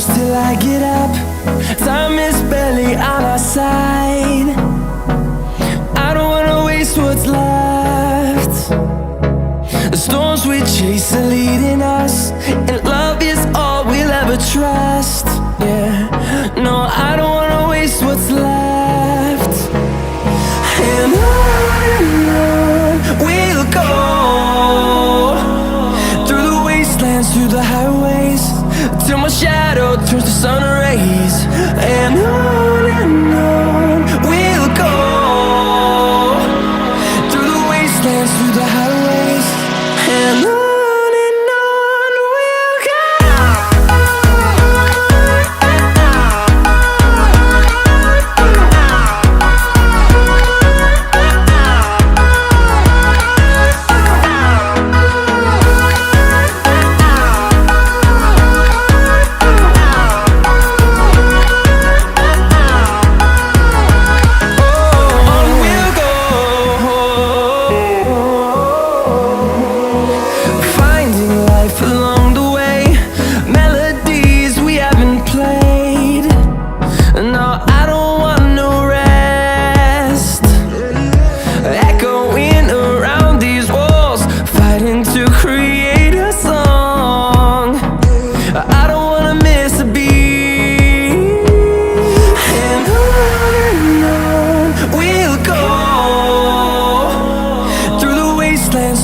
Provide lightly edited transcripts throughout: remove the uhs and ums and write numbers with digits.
close till I get up. Time is barely on our side. I don't wanna waste what's left. The storms we chase are leading us, and love is all we'll ever trust. Yeah, no, I don't wanna waste what's left. And on we'll go, through the wastelands, through the highways, till my shadow turns to sun rays. And on we'll go, through the wastelands, through the highways, and on we'll go.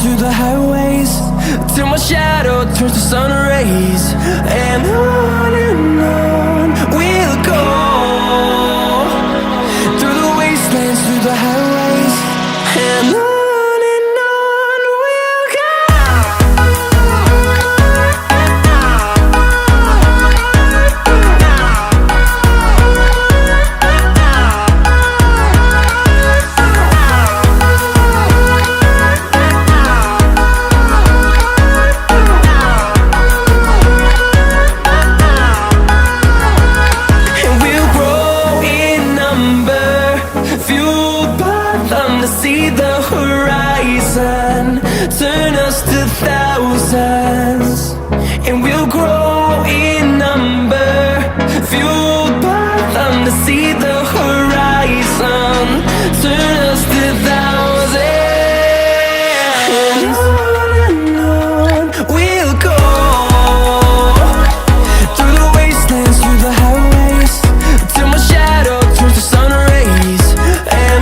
Through the highways, till my shadow turns to sun rays. And on we'll go, through the wastelands, through the highways, and on we'll go. See the horizon turn us to thousands, and we'll grow in number, fueled by them. To see the horizon turn us to thousands, and on we'll go, through the wastelands, through the highways, till my shadow turns to sun rays. And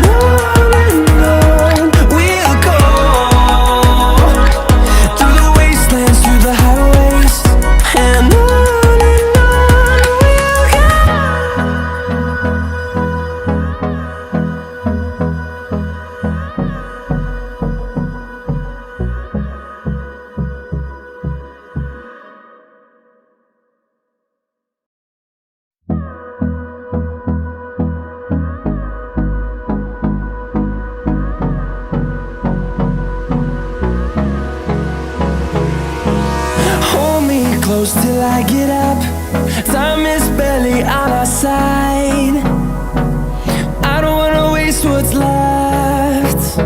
close till I get up. Time is barely on our side. I don't wanna waste what's left.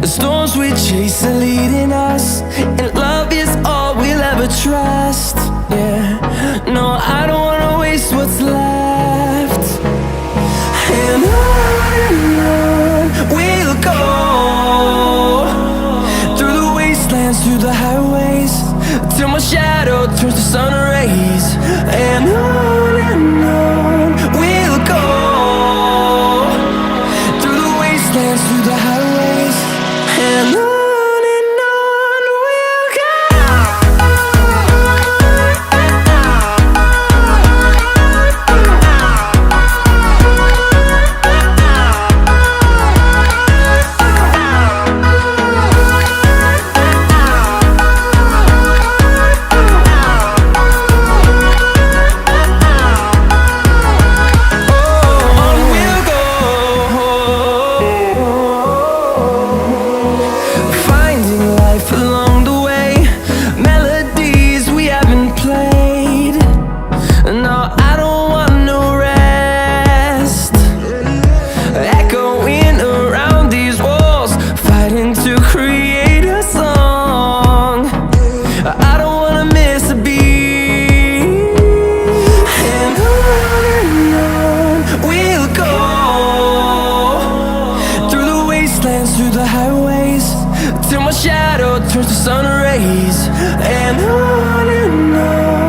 The storms we chase are leading us, and love is all we'll ever trust. Yeah, no, I don't wanna waste what's left. And on we'll go, through the wastelands, through the highways, till my shadow turns to sun rays. And on we'll go, through the wastelands, through the highways, and on we'll go. dance through the highways till my shadow turns to sun rays. And on